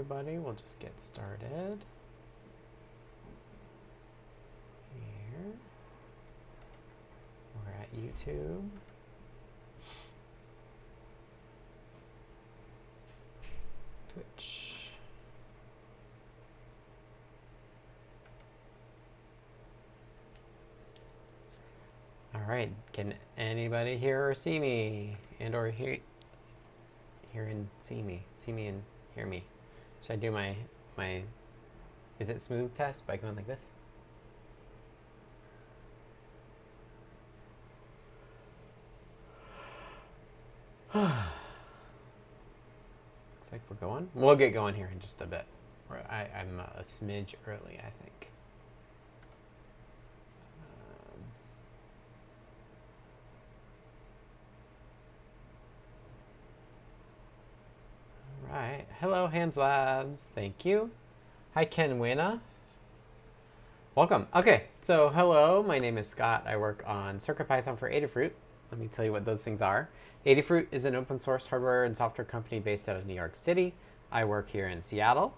everybody. We'll just get started. Here. We're at YouTube. Twitch. All right, can anybody hear or see me and or hear and see me and hear me? Should I do my is it smooth test by going like this? Looks like we're going. We'll get going here in just a bit. I'm a smidge early, I think. All right. Hello, Hams Labs. Thank you. Hi, Ken Wena. Welcome. Okay, so hello. My name is Scott. I work on CircuitPython for Adafruit. Let me tell you what those things are. Adafruit is an open source hardware and software company based out of New York City. I work here in Seattle,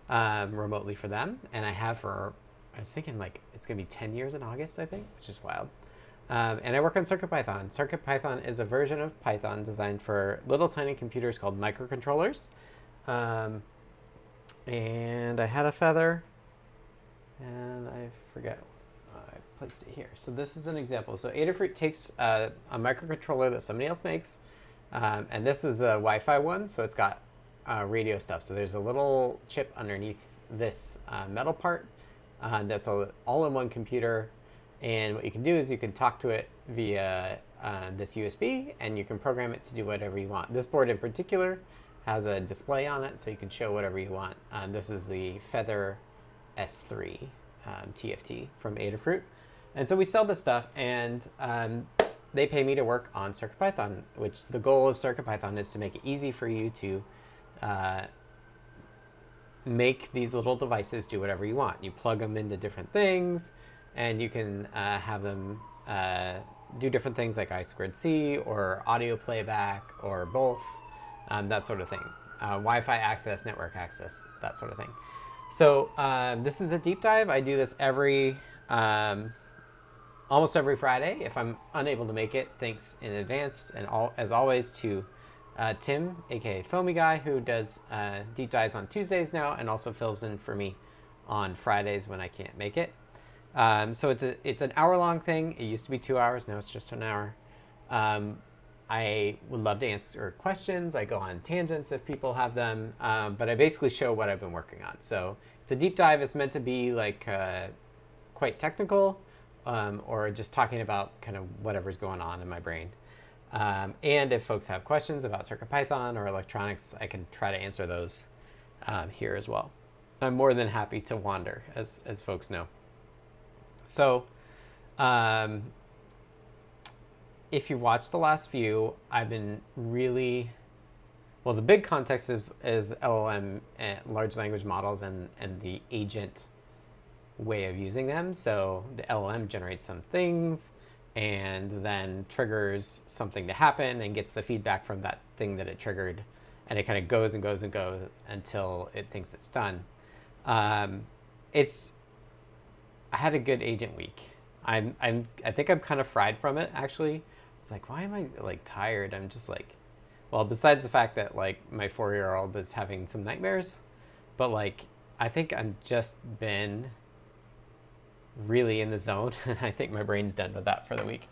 remotely for them, and I have for, I was thinking like it's gonna be 10 years in August, I think, which is wild. And I work on CircuitPython. CircuitPython is a version of Python designed for little tiny computers called microcontrollers. And I had a feather, and I forget. I placed it here. So this is an example. So Adafruit takes a microcontroller that somebody else makes, and this is a Wi-Fi one, so it's got radio stuff. So there's a little chip underneath this metal part that's all in one computer. And what you can do is you can talk to it via this USB, and you can program it to do whatever you want. This board in particular has a display on it, so you can show whatever you want. This is the Feather S3 TFT from Adafruit. And so we sell this stuff, and they pay me to work on CircuitPython, which the goal of CircuitPython is to make it easy for you to make these little devices do whatever you want. You plug them into different things, and you can have them do different things like I2C or audio playback or both, that sort of thing. Wi-Fi access, network access, that sort of thing. So this is a deep dive. I do this almost every Friday. If I'm unable to make it, thanks in advance, and as always to Tim, aka Foamy Guy, who does deep dives on Tuesdays now and also fills in for me on Fridays when I can't make it. So it's an hour-long thing. It used to be 2 hours. Now it's just an hour. I would love to answer questions. I go on tangents if people have them, but I basically show what I've been working on. So it's a deep dive. It's meant to be like quite technical, or just talking about kind of whatever's going on in my brain. And if folks have questions about CircuitPython or electronics, I can try to answer those here as well. I'm more than happy to wander, as folks know. So if you watched the last few, I've been really, well, the big context is LLM, large language models, and the agent way of using them. So the LLM generates some things and then triggers something to happen and gets the feedback from that thing that it triggered, and it kind of goes and goes and goes until it thinks it's done. I had a good agent week. I think I'm kind of fried from it, actually. It's like, why am I like tired? I'm just like, well, besides the fact that like my 4-year-old is having some nightmares, but like I think I've just been really in the zone, and I think my brain's done with that for the week.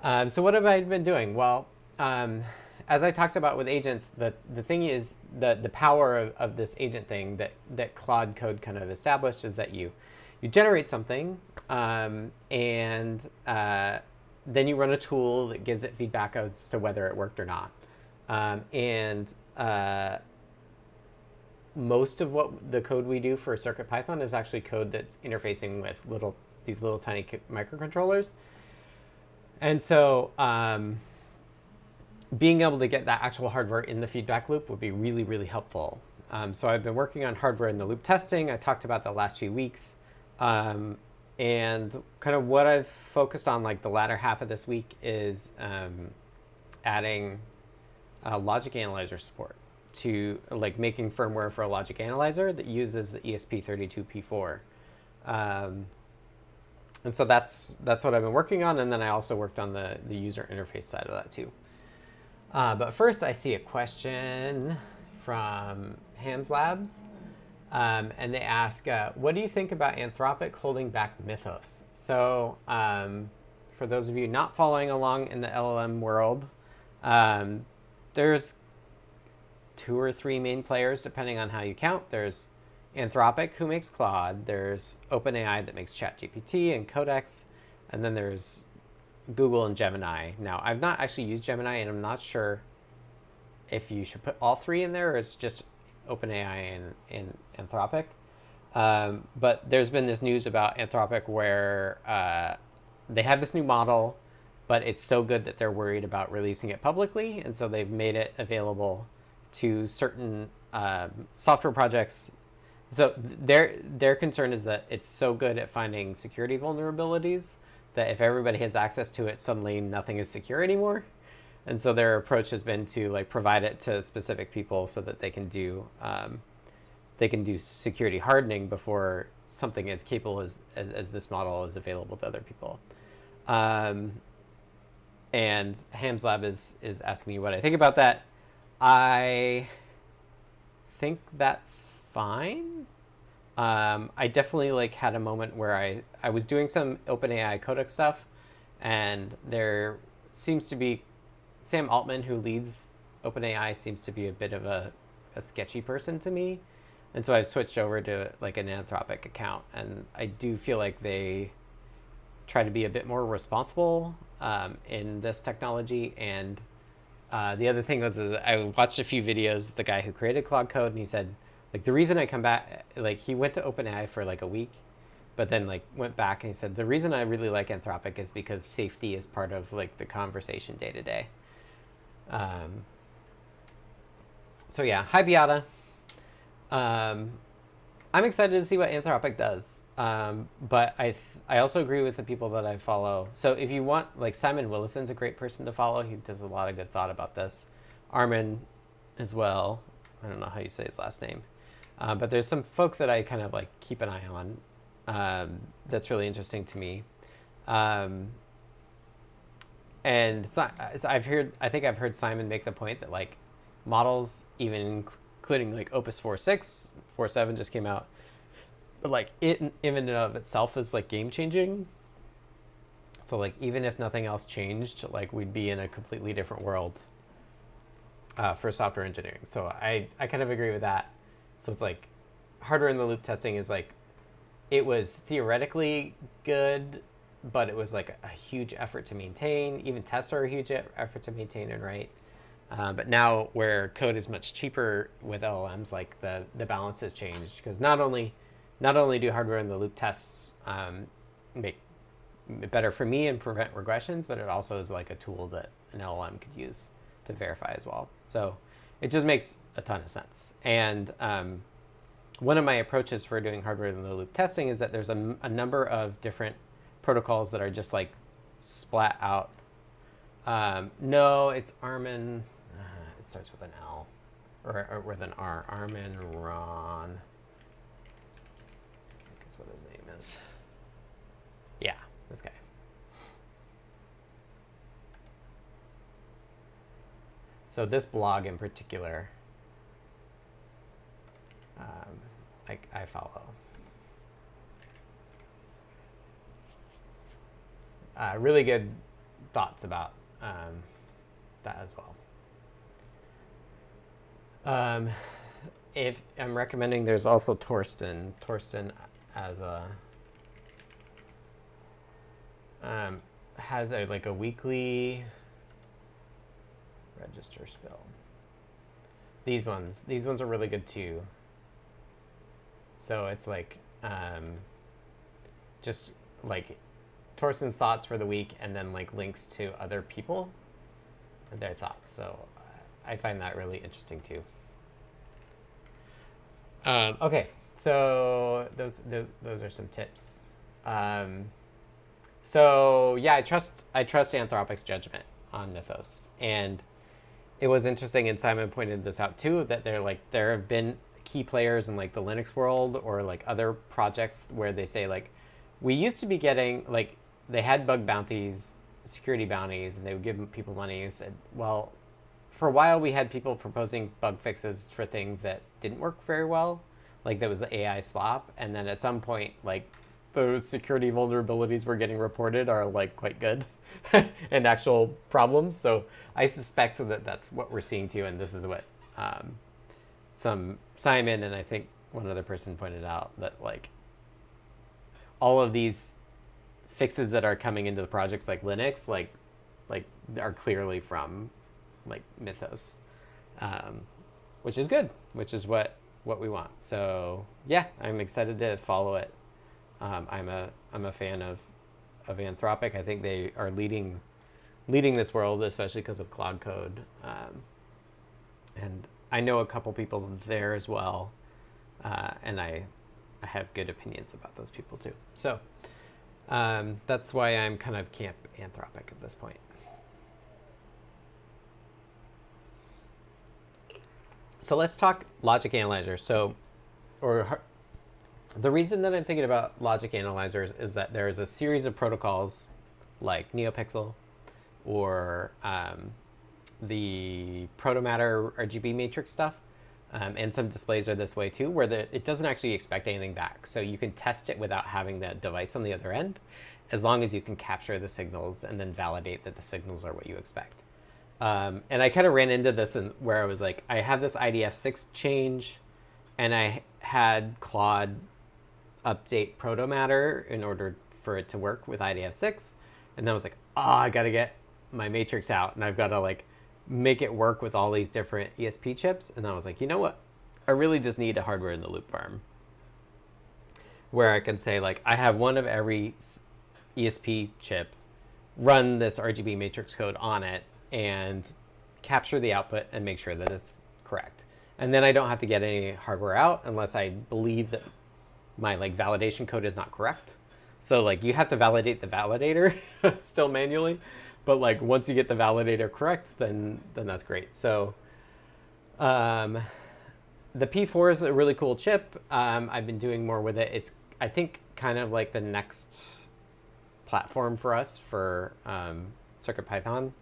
So what have I been doing? Well, as I talked about with agents, the thing is the power of this agent thing that Claude Code kind of established is that you generate something, and then you run a tool that gives it feedback as to whether it worked or not. Most of what the code we do for CircuitPython is actually code that's interfacing with these little tiny microcontrollers. And so being able to get that actual hardware in the feedback loop would be really, really helpful. So I've been working on hardware in the loop testing. I talked about the last few weeks. And kind of what I've focused on like the latter half of this week is adding logic analyzer support. to like making firmware for a logic analyzer that uses the ESP32-P4. And so that's what I've been working on, and then I also worked on the user interface side of that too. But first I see a question from Hams Labs, and they ask, what do you think about Anthropic holding back Mythos? So for those of you not following along in the LLM world, there's 2 or 3 main players depending on how you count. There's Anthropic, who makes Claude. There's OpenAI that makes ChatGPT and Codex. And then there's Google and Gemini. Now, I've not actually used Gemini, and I'm not sure if you should put all 3 in there, or it's just OpenAI and Anthropic. But there's been this news about Anthropic where they have this new model, but it's so good that they're worried about releasing it publicly. And so they've made it available to certain software projects. So their concern is that it's so good at finding security vulnerabilities that if everybody has access to it, suddenly nothing is secure anymore. And so their approach has been to like provide it to specific people so that they can do security hardening before something as capable as this model is available to other people. And Hams Lab is asking me what I think about that. I think that's fine. I definitely like had a moment where I was doing some OpenAI Codex stuff, and there seems to be Sam Altman, who leads OpenAI, seems to be a bit of a sketchy person to me. And so I've switched over to like an Anthropic account, and I do feel like they try to be a bit more responsible in this technology. And the other thing was I watched a few videos of the guy who created Claude Code, and he said, like, the reason I come back, like, he went to OpenAI for like a week, but then like went back, and he said, the reason I really like Anthropic is because safety is part of like the conversation day to day. So yeah, hi Beata. I'm excited to see what Anthropic does. But I also agree with the people that I follow. So if you want, like, Simon Willison's a great person to follow. He does a lot of good thought about this. Armin as well. I don't know how you say his last name. But there's some folks that I kind of like keep an eye on. That's really interesting to me. And I think I've heard Simon make the point that like models, even including like Opus 4.6, 4.7 just came out, but like it in and of itself is like game changing. So like even if nothing else changed, like we'd be in a completely different world for software engineering. So I kind of agree with that. So it's like hardware in the loop testing is like, it was theoretically good, but it was like a huge effort to maintain. Even tests are a huge effort to maintain and write. But now where code is much cheaper with LLMs, like the balance has changed, because not only do hardware in the loop tests make it better for me and prevent regressions, but it also is like a tool that an LLM could use to verify as well. So it just makes a ton of sense. And one of my approaches for doing hardware in the loop testing is that there's a number of different protocols that are just like splat out. No, it's Armin. It starts with an L or with an R. Armin Ron. I guess what his name is. Yeah, this guy. So this blog in particular, I follow. Really good thoughts about that as well. If I'm recommending, there's also Thorsten as a has like a weekly register spill. These ones are really good too. So it's like just like Thorsten's thoughts for the week, and then like links to other people and their thoughts. So I find that really interesting too. Okay, so those are some tips. So yeah, I trust Anthropic's judgment on Mythos, and it was interesting, and Simon pointed this out too, that there have been key players in like the Linux world or like other projects where they say like, we used to be getting like, they had bug bounties, security bounties, and they would give people money. And said, well, for a while we had people proposing bug fixes for things that didn't work very well, like there was the AI slop, and then at some point like those security vulnerabilities we're getting reported are like quite good and actual problems. So I suspect that that's what we're seeing too, and this is what some Simon and I think one other person pointed out, that like all of these fixes that are coming into the projects like Linux, like are clearly from like Mythos, which is good, which is what we want. So yeah, I'm excited to follow it. I'm a fan of Anthropic. I think they are leading this world, especially because of Cloud Code, and I know a couple people there as well, and I have good opinions about those people too. So that's why I'm kind of camp Anthropic at this point. So let's talk logic analyzer. The reason that I'm thinking about logic analyzers is that there's a series of protocols like NeoPixel or the Protomatter RGB matrix stuff, and some displays are this way too, where it doesn't actually expect anything back. So you can test it without having the device on the other end, as long as you can capture the signals and then validate that the signals are what you expect. And I kind of ran into this where I was like, I have this IDF6 change, and I had Claude update Protomatter in order for it to work with IDF6. And then I was like, I got to get my matrix out, and I've got to like make it work with all these different ESP chips. And then I was like, you know what? I really just need a hardware in the loop farm where I can say like, I have one of every ESP chip, run this RGB matrix code on it, and capture the output and make sure that it's correct. And then I don't have to get any hardware out unless I believe that my like validation code is not correct. So like you have to validate the validator still manually, but like once you get the validator correct, then that's great. So the P4 is a really cool chip. I've been doing more with it. It's, I think, kind of like the next platform for us for CircuitPython.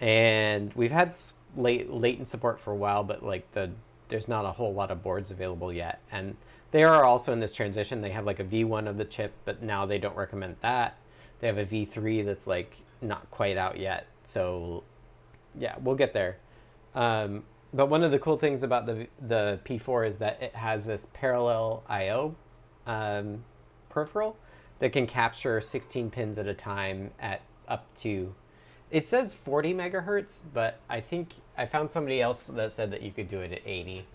And we've had latent support for a while, but like there's not a whole lot of boards available yet. And they are also in this transition. They have like a V1 of the chip, but now they don't recommend that. They have a V3 that's like not quite out yet. So yeah, we'll get there. But one of the cool things about the P4 is that it has this parallel I/O peripheral that can capture 16 pins at a time at up to, it says 40 megahertz, but I think I found somebody else that said that you could do it at 80.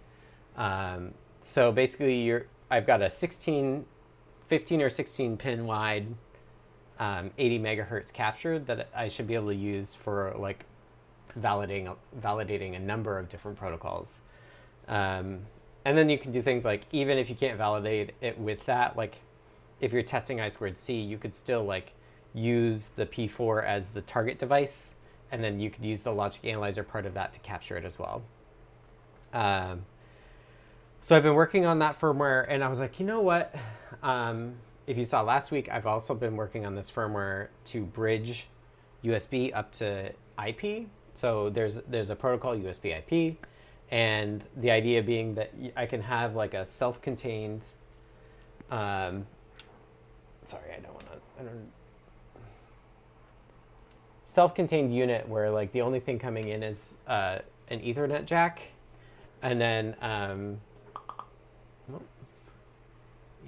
So basically I've got a 15 or 16 pin wide 80 megahertz capture that I should be able to use for like validating a number of different protocols. And then you can do things like, even if you can't validate it with that, like if you're testing I2C, you could still like use the P4 as the target device, and then you could use the logic analyzer part of that to capture it as well. So I've been working on that firmware, and I was like, you know what? If you saw last week, I've also been working on this firmware to bridge USB up to IP. So there's a protocol, USB IP, and the idea being that I can have like a self-contained, self-contained unit where like the only thing coming in is an Ethernet jack, and then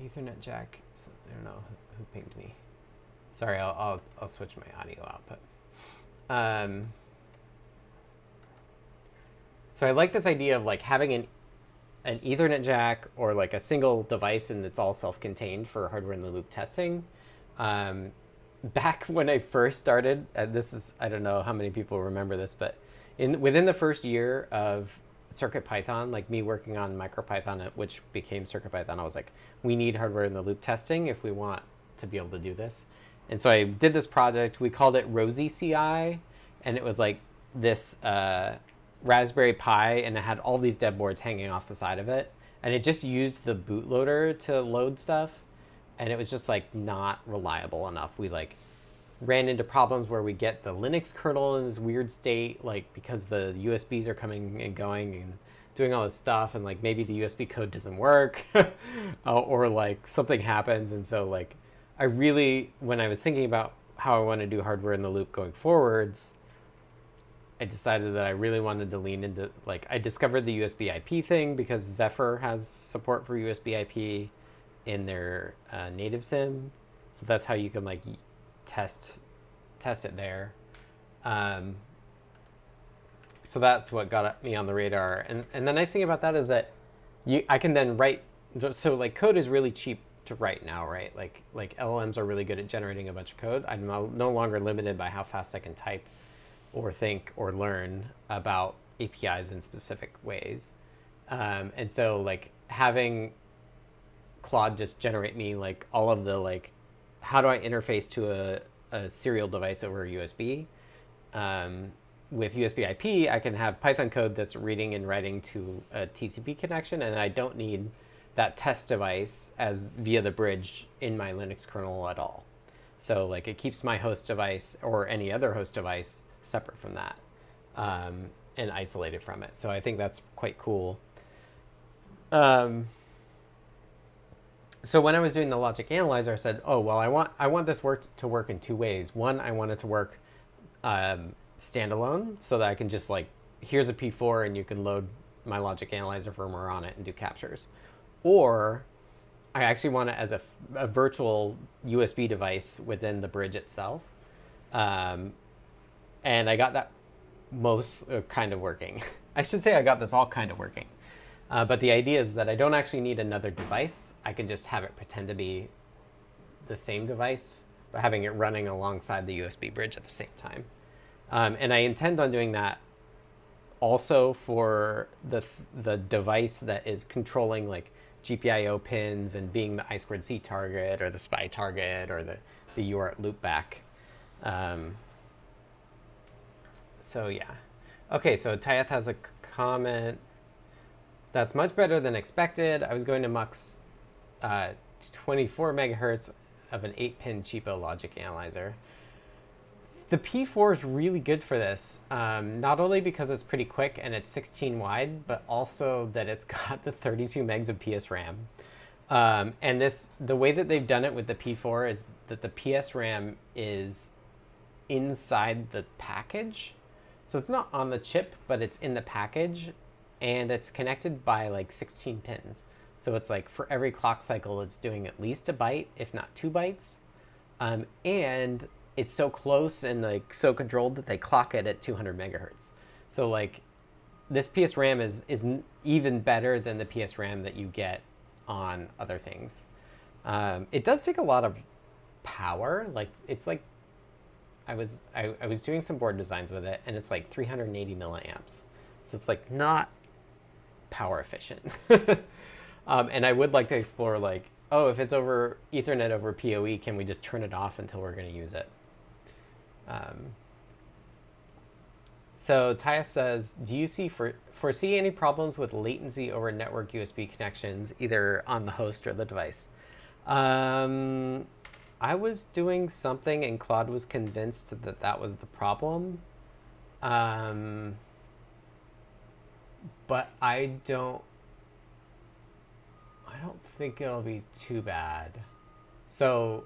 Ethernet jack. So I don't know who pinged me. Sorry, I'll switch my audio output. So I like this idea of like having an Ethernet jack or like a single device, and it's all self-contained for hardware in the loop testing. Back when I first started, this is, I don't know how many people remember this, but within the first year of CircuitPython, like me working on MicroPython, which became CircuitPython, I was like, we need hardware in the loop testing if we want to be able to do this. And so I did this project. We called it Rosie CI, and it was like this Raspberry Pi, and it had all these dev boards hanging off the side of it, and it just used the bootloader to load stuff, and it was just like not reliable enough. We like ran into problems where we get the Linux kernel in this weird state, like because the USBs are coming and going and doing all this stuff, and like maybe the USB code doesn't work, or like something happens. And so like I really, when I was thinking about how I want to do hardware in the loop going forwards, I decided that I really wanted to lean into, like, I discovered the USB IP thing because Zephyr has support for USB IP in their native sim. So that's how you can like test it there. So that's what got me on the radar. And the nice thing about that is that I can then write, so like code is really cheap to write now, right? Like LLMs are really good at generating a bunch of code. I'm no longer limited by how fast I can type or think or learn about APIs in specific ways. And so like having Claude just generate me like all of the like, how do I interface to a serial device over USB? With USB IP, I can have Python code that's reading and writing to a TCP connection, and I don't need that test device as via the bridge in my Linux kernel at all. So like it keeps my host device or any other host device separate from that, and isolated from it. So I think that's quite cool. So when I was doing the logic analyzer, I said, oh, well, I want this to work in two ways. One, I want it to work standalone so that I can just like, here's a P4 and you can load my logic analyzer firmware on it and do captures. Or I actually want it as a virtual USB device within the bridge itself. And I got that most kind of working. I should say I got this all kind of working. But the idea is that I don't actually need another device. I can just have it pretend to be the same device, but having it running alongside the USB bridge at the same time. And I intend on doing that also for the device that is controlling like GPIO pins and being the I2C target or the SPI target or the UART loopback. So yeah. Okay, so Tyeth has a comment. That's much better than expected. I was going to mux 24 megahertz of an 8-pin cheapo logic analyzer. The P4 is really good for this, not only because it's pretty quick and it's 16 wide, but also that it's got the 32 megs of PSRAM. And the way that they've done it with the P4 is that the PSRAM is inside the package. So it's not on the chip, but it's in the package, and it's connected by like 16 pins. So it's like for every clock cycle, it's doing at least a byte, if not 2 bytes. And it's so close and like so controlled that they clock it at 200 megahertz. So like this PSRAM is even better than the PSRAM that you get on other things. It does take a lot of power. Like it's like, I was doing some board designs with it, and it's like 380 milliamps. So it's like not power efficient. And I would like to explore like, oh, if it's over Ethernet over PoE, can we just turn it off until we're going to use it? So Taya says, do you foresee any problems with latency over network USB connections, either on the host or the device? I was doing something and Claude was convinced that that was the problem. But I don't think it'll be too bad. So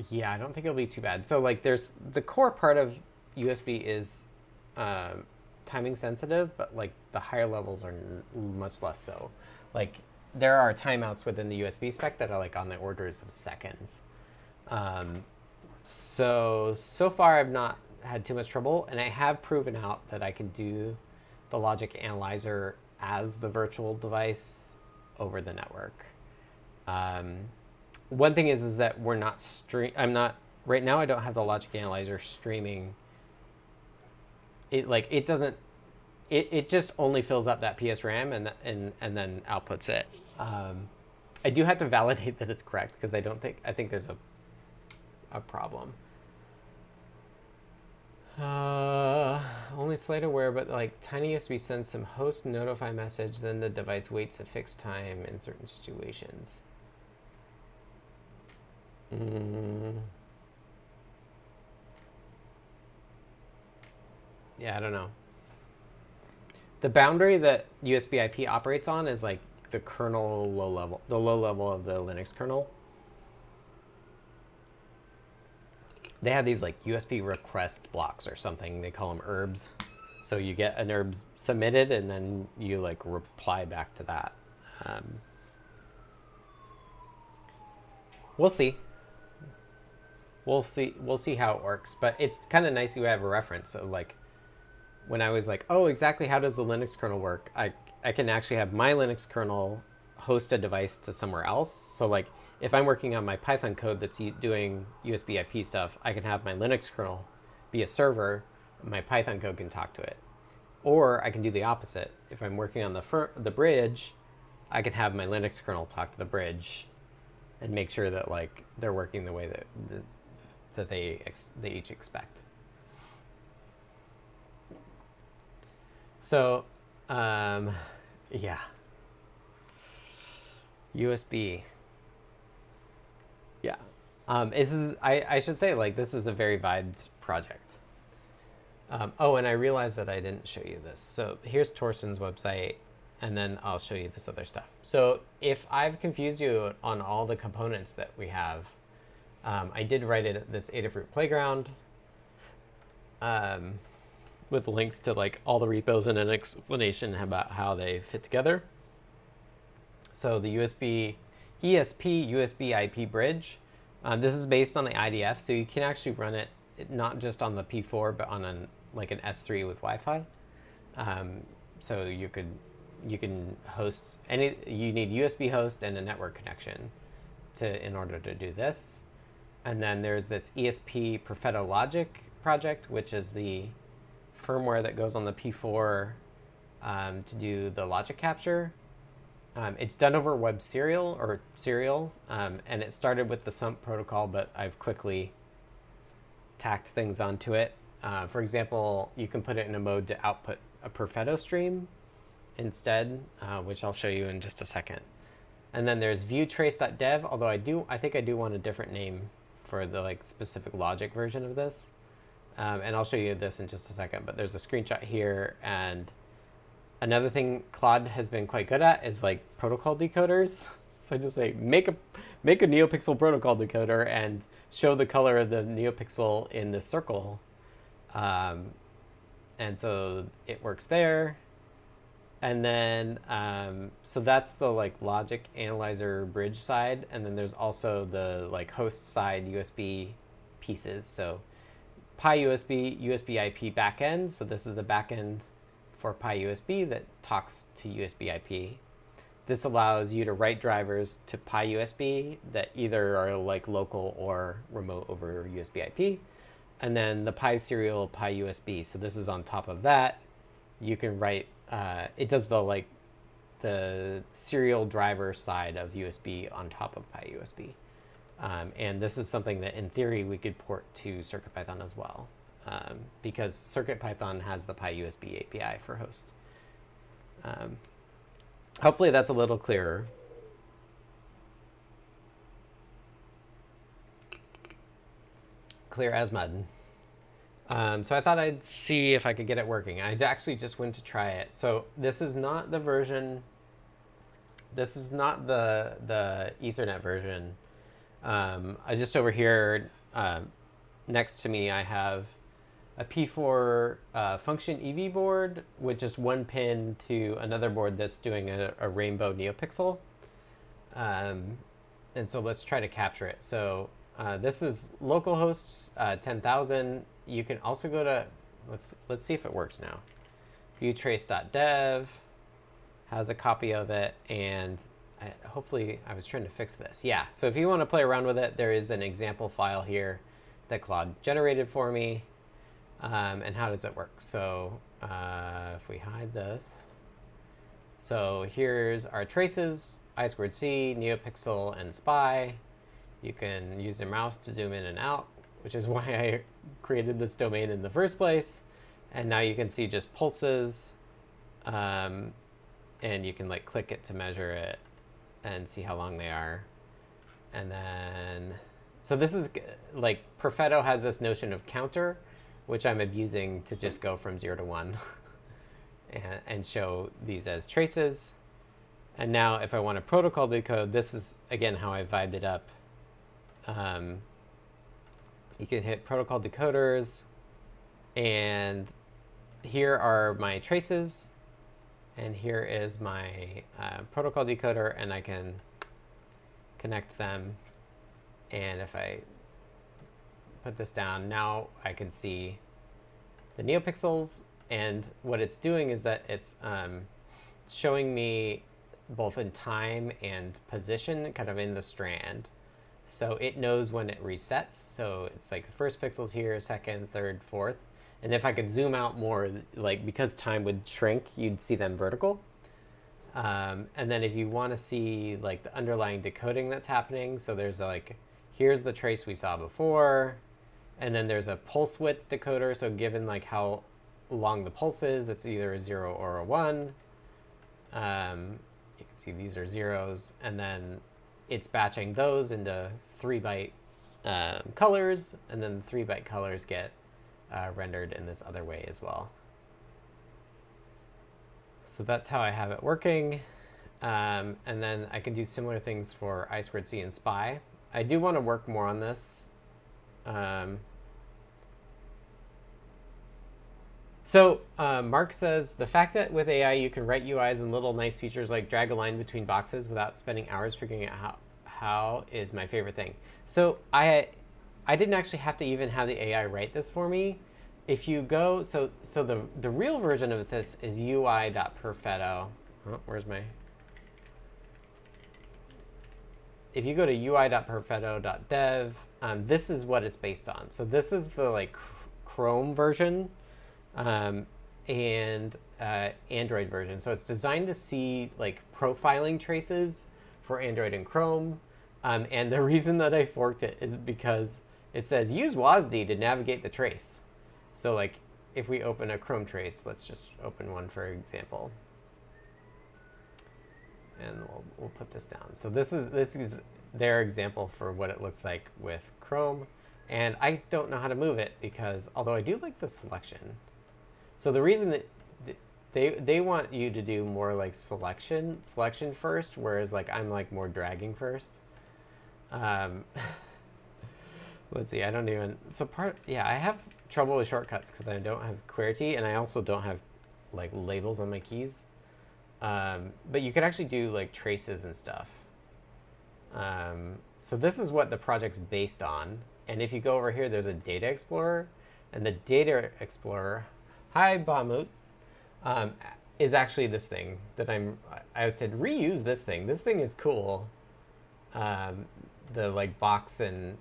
yeah, I don't think it'll be too bad. So like there's the core part of USB is timing sensitive, but like the higher levels are much less so. Like there are timeouts within the USB spec that are like on the orders of seconds. So far I've not had too much trouble, and I have proven out that I can do the logic analyzer as the virtual device over the network. One thing is that we're not right now I don't have the logic analyzer streaming. It doesn't, it just only fills up that PSRAM and then outputs it. I do have to validate that it's correct, because I think there's a problem. Only slide aware, but like tiny USB sends some host notify message, then the device waits a fixed time in certain situations. Yeah, I don't know. The boundary that USB IP operates on is like the kernel low level, the low level of the Linux kernel. They have these like USB request blocks or something. They call them herbs. So you get an herb submitted and then you like reply back to that. We'll see. We'll see how it works. But it's kind of nice you have a reference. So like when I was like, oh, exactly how does the Linux kernel work? I can actually have my Linux kernel host a device to somewhere else. So like if I'm working on my Python code that's doing USB IP stuff, I can have my Linux kernel be a server. My Python code can talk to it. Or I can do the opposite. If I'm working on the bridge, I can have my Linux kernel talk to the bridge and make sure that like they're working the way that they each expect. So, yeah. USB. Yeah. I should say, like, this is a very vibes project. Oh, and I realized that I didn't show you this. So here's Thorsten's website, and then I'll show you this other stuff. So if I've confused you on all the components that we have, I did write this Adafruit playground with links to like all the repos and an explanation about how they fit together. So the ESP USB IP bridge, this is based on the IDF, so you can actually run it not just on the P4, but on like an S3 with Wi-Fi. So you can host you need USB host and a network connection in order to do this. And then there's this ESP32-P4 logic project, which is the firmware that goes on the P4 to do the logic capture. It's done over web serials, and it started with the SUMP protocol, but I've quickly tacked things onto it. For example, you can put it in a mode to output a Perfetto stream instead, which I'll show you in just a second. And then there's viewtrace.dev, although I think I do want a different name for the like specific logic version of this. And I'll show you this in just a second, but there's a screenshot here. And another thing Claude has been quite good at is like protocol decoders. So I just say, make a NeoPixel protocol decoder and show the color of the NeoPixel in the circle. And so it works there. And then, so that's the like logic analyzer bridge side. And then there's also the like host side USB pieces. So PyUSB, USB IP backend. So this is a backend for PyUSB that talks to USB IP. This allows you to write drivers to PyUSB that either are like local or remote over USB IP. And then the PySerial PyUSB. So this is on top of that. You can write, it does the serial driver side of USB on top of PyUSB. And this is something that in theory we could port to CircuitPython as well, because CircuitPython has the PyUSB API for host. Hopefully that's a little clearer. Clear as mud. So I thought I'd see if I could get it working. I actually just went to try it. So this is not the version, this is not the Ethernet version. I just over here next to me, I have a P4 function EV board with just one pin to another board that's doing a rainbow NeoPixel. And so let's try to capture it. So this is localhost 10,000. You can also go to, let's see if it works now. Viewtrace.dev has a copy of it, and hopefully I was trying to fix this. Yeah, so if you want to play around with it, there is an example file here that Claude generated for me. And how does it work? So if we hide this, so here's our traces, I2C, NeoPixel, and SPI. You can use your mouse to zoom in and out which is why I created this domain in the first place. And now you can see just pulses, and you can like click it to measure it and see how long they are. And then, so this is like, Perfetto has this notion of counter, which I'm abusing to just go from 0 to 1 and show these as traces. And now if I want a protocol decode, this is, again, how I vibed it up. You can hit protocol decoders, and here are my traces, and here is my protocol decoder, and I can connect them. And if I put this down, now I can see the neopixels, and what it's doing is that it's showing me both in time and position kind of in the strand. So it knows when it resets. So it's like the first pixel's here, second, third, fourth. And if I could zoom out more, like because time would shrink, you'd see them vertical. And then if you want to see like the underlying decoding that's happening, so there's like, here's the trace we saw before, and then there's a pulse width decoder. So given like how long the pulse is, it's either a 0 or a 1. You can see these are zeros, and then it's batching those into 3-byte colors, and then the 3-byte colors get rendered in this other way as well. So that's how I have it working. And then I can do similar things for I2C and SPI. I do want to work more on this. So Mark says, the fact that with AI you can write UIs and little nice features like drag a line between boxes without spending hours figuring out how is my favorite thing. So I didn't actually have to even have the AI write this for me. If you go, so the real version of this is ui.perfetto. Oh, where's my? If you go to ui.perfetto.dev, this is what it's based on. So this is the like Chrome version. And Android version. So it's designed to see like profiling traces for Android and Chrome. And the reason that I forked it is because it says use WASD to navigate the trace. So like if we open a Chrome trace, let's just open one for example. And we'll put this down. So this is their example for what it looks like with Chrome. And I don't know how to move it because although I do like the selection. So the reason that they want you to do more like selection first, whereas like I'm like more dragging first. Let's see, I don't even, so I have trouble with shortcuts because I don't have QWERTY, and I also don't have like labels on my keys. But you could actually do like traces and stuff. So this is what the project's based on. And if you go over here, there's a data explorer, and the data explorer, hi Bamut, is actually this thing that I would say reuse this thing. This thing is cool. The like box and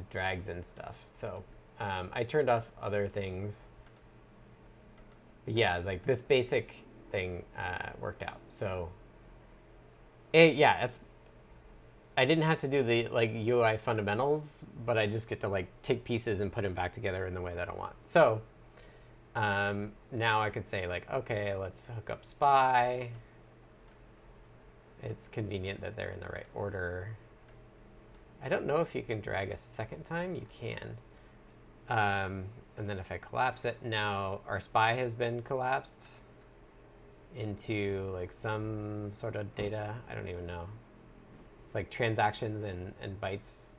drags and stuff. So I turned off other things. But yeah, like this basic thing worked out. So yeah, I didn't have to do the like UI fundamentals, but I just get to like take pieces and put them back together in the way that I want. So now I could say like, okay, let's hook up SPI. It's convenient that they're in the right order. I don't know if you can drag a second time. You can. And then if I collapse it, now our SPI has been collapsed into like some sort of data. I don't even know. It's like transactions and bytes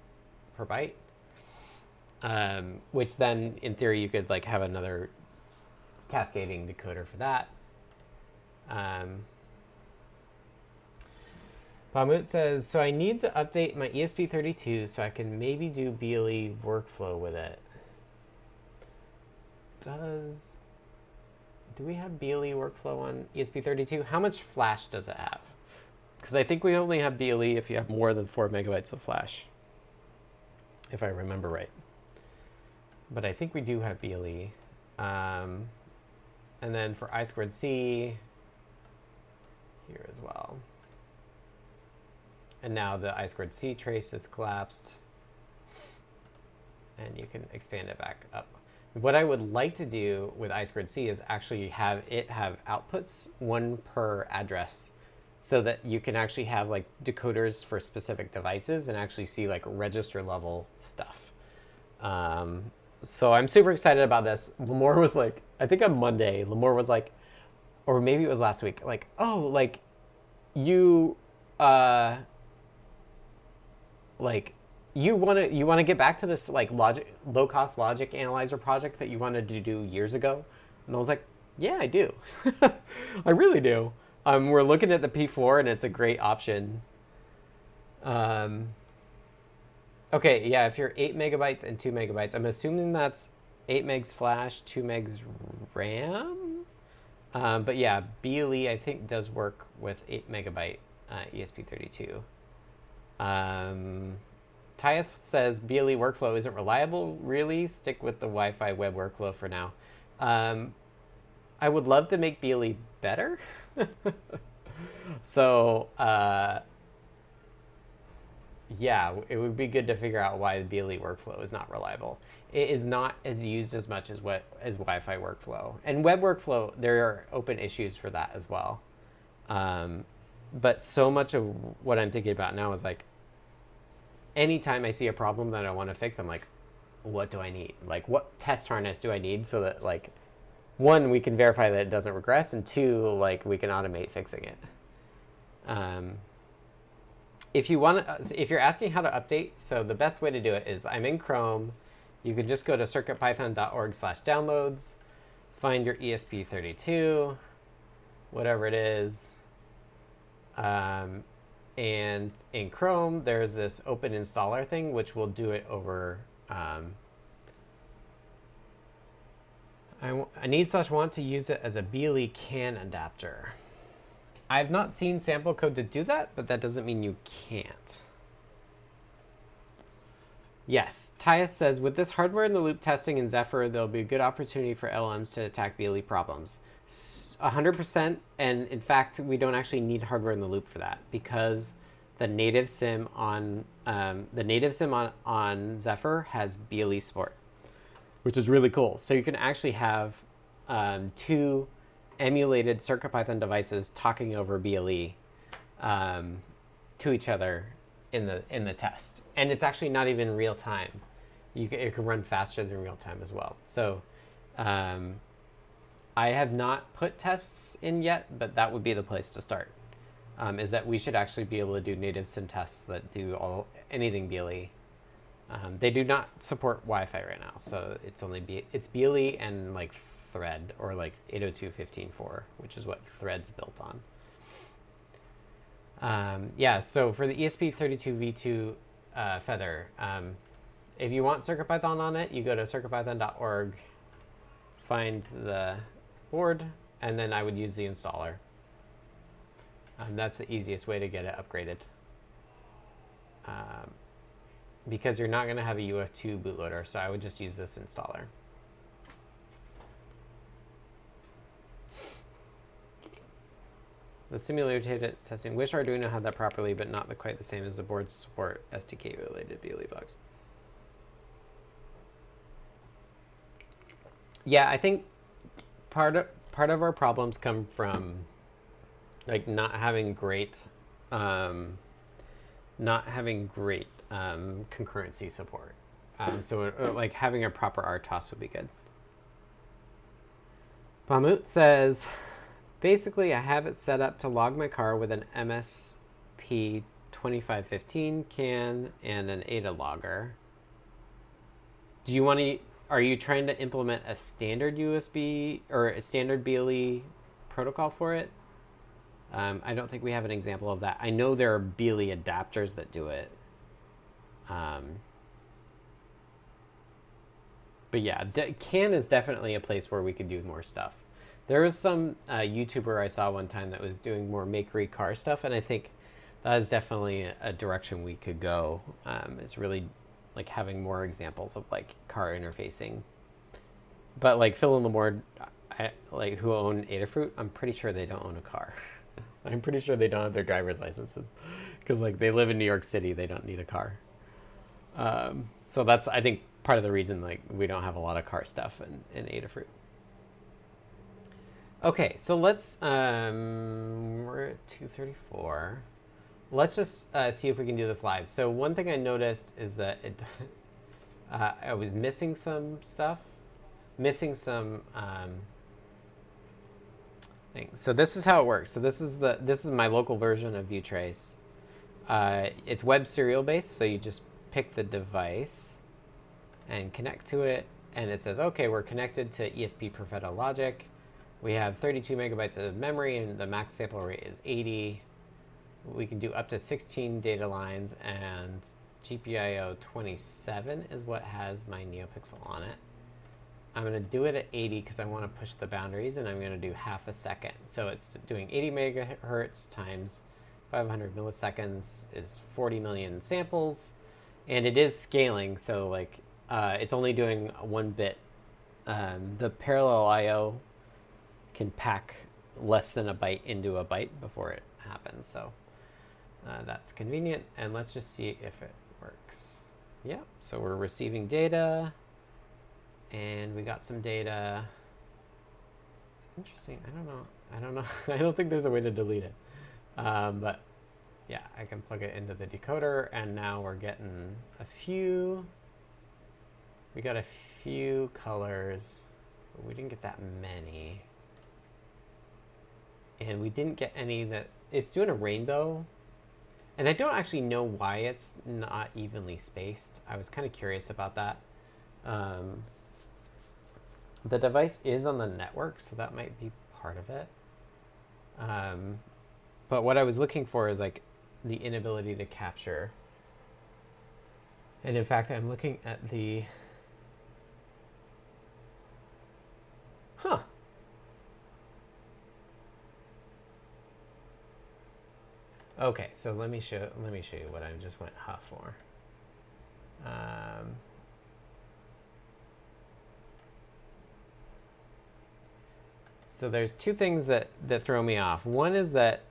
per byte. Which then in theory you could like have another cascading decoder for that. Bamut says, so I need to update my ESP32 so I can maybe do BLE workflow with it. Do we have BLE workflow on ESP32? How much flash does it have? Because I think we only have BLE if you have more than 4 megabytes of flash, if I remember right. But I think we do have BLE. And then for I2C, here as well. And now the I2C trace is collapsed. and you can expand it back up. What I would like to do with I2C is actually have it have outputs, one per address, so that you can actually have like decoders for specific devices and actually see like register level stuff. So I'm super excited about this. Lamore was like, I think on Monday, Lamore was like, or maybe it was last week, like, oh, like you want to get back to this like low cost logic analyzer project that you wanted to do years ago. And I was like, yeah, I do. I really do. We're looking at the P4 and it's a great option. Okay, yeah, if you're 8 megabytes and 2 megabytes, I'm assuming that's 8 megs flash, 2 megs RAM. But yeah, BLE I think does work with 8 megabyte ESP32. Tyeth says BLE workflow isn't reliable. Really, stick with the Wi-Fi web workflow for now. I would love to make BLE better. So yeah, it would be good to figure out why the BLE workflow is not reliable. It is not as used as much as Wi-Fi workflow. And web workflow, there are open issues for that as well. But so much of what I'm thinking about now is like, anytime I see a problem that I want to fix, I'm like, what do I need? Like, what test harness do I need so that, like, one, we can verify that it doesn't regress, and two, like, we can automate fixing it. If you're asking how to update, so the best way to do it is I'm in Chrome. You can just go to circuitpython.org/downloads, find your ESP32, whatever it is. And in Chrome, there's this open installer thing, which will do it over. I need/want to use it as a BLE CAN adapter. I've not seen sample code to do that, but that doesn't mean you can't. Yes, Tyeth says, with this hardware in the loop testing in Zephyr, there'll be a good opportunity for LLMs to attack BLE problems. 100%, and in fact, we don't actually need hardware in the loop for that because the native sim on Zephyr has BLE support, which is really cool. So you can actually have two emulated CircuitPython devices talking over BLE to each other in the test, and it's actually not even real time. It can run faster than real time as well. So I have not put tests in yet, but that would be the place to start. Is that we should actually be able to do native sim tests that do anything BLE. They do not support Wi-Fi right now, so it's BLE and like Thread or like 802.15.4, which is what Thread's built on. Yeah, so for the ESP32V2 Feather, if you want CircuitPython on it, you go to circuitpython.org, find the board, and then I would use the installer. That's the easiest way to get it upgraded. Because you're not going to have a UF2 bootloader, so I would just use this installer. The simulated testing. Wish Arduino had that properly, but not quite the same as the board support STK-related BLE bugs. Yeah, I think part of our problems come from like not having great concurrency support. So like having a proper RTOS would be good. Bamut says, basically I have it set up to log my car with an MSP2515 CAN and an ADA logger. Do you want to? Are you trying to implement a standard USB or a standard BLE protocol for it? I don't think we have an example of that. I know there are BLE adapters that do it. But yeah, CAN is definitely a place where we could do more stuff. There was some YouTuber I saw one time that was doing more makery car stuff, and I think that is definitely a direction we could go. It's really like having more examples of like car interfacing. But like Phil and Lamore, who own Adafruit, I'm pretty sure they don't own a car. I'm pretty sure they don't have their driver's licenses because like they live in New York City, they don't need a car. So that's, I think, part of the reason like we don't have a lot of car stuff in Adafruit. Okay, so let's we're at 2:34. Let's just see if we can do this live. So one thing I noticed is that I was missing some stuff, missing some things. So this is how it works. So this is my local version of viewtrace. It's web serial based, so you just pick the device and connect to it, and it says, okay, we're connected to ESP32-P4 logic. We have 32 megabytes of memory, and the max sample rate is 80. We can do up to 16 data lines, and GPIO 27 is what has my NeoPixel on it. I'm going to do it at 80 because I want to push the boundaries, and I'm going to do half a second. So it's doing 80 megahertz times 500 milliseconds is 40 million samples, and it is scaling. So like it's only doing 1 bit. The parallel I/O can pack less than a byte into a byte before it happens. So that's convenient. And let's just see if it works. Yeah, so we're receiving data, and we got some data. It's interesting. I don't know. I don't think there's a way to delete it. But yeah, I can plug it into the decoder, and now we're getting we got a few colors, but we didn't get that many. And we didn't get any that, it's doing a rainbow. And I don't actually know why it's not evenly spaced. I was kind of curious about that. The device is on the network, so that might be part of it. But what I was looking for is like the inability to capture. And in fact, I'm looking at the, Okay, so let me show you what I just went for. So there's two things that throw me off. One is that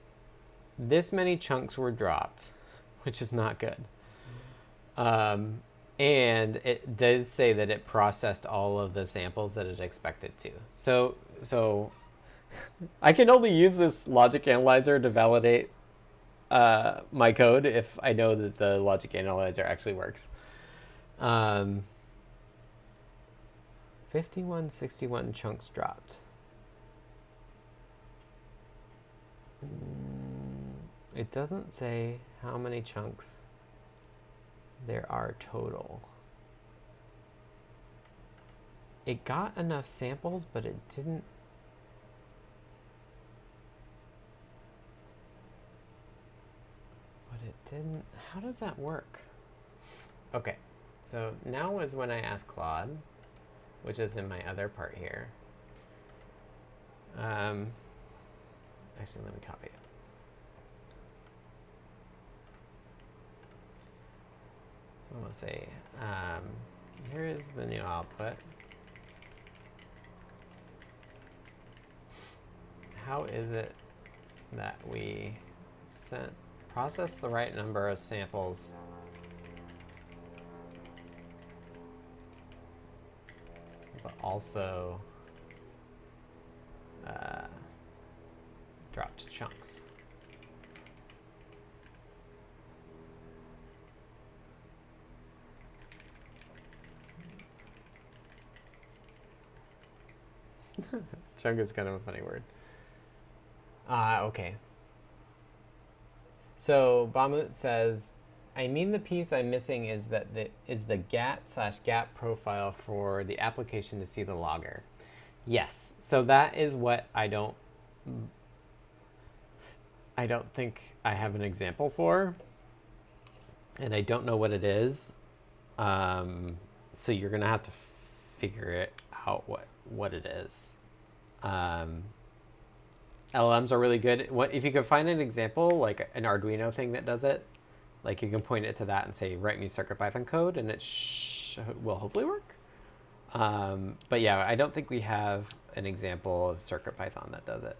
this many chunks were dropped, which is not good. And it does say that it processed all of the samples that it expected to. So I can only use this logic analyzer to validate my code if I know that the logic analyzer actually works. 5161 chunks dropped. It doesn't say how many chunks there are total. It got enough samples, but it didn't. How does that work? Okay, so now is when I ask Claude, which is in my other part here. Actually, let me copy it. So I'm going to say, here is the new output. How is it that we process the right number of samples but also dropped chunks? Chunk is kind of a funny word. Okay. So Bamut says, I mean the piece I'm missing is the GAT/gap profile for the application to see the logger. Yes. So that is what I don't think I have an example for, and I don't know what it is. So you're gonna have to figure it out what it is. LLMs are really good. If you can find an example, like an Arduino thing that does it, like you can point it to that and say, write me CircuitPython code, and it will hopefully work. But yeah, I don't think we have an example of CircuitPython that does it.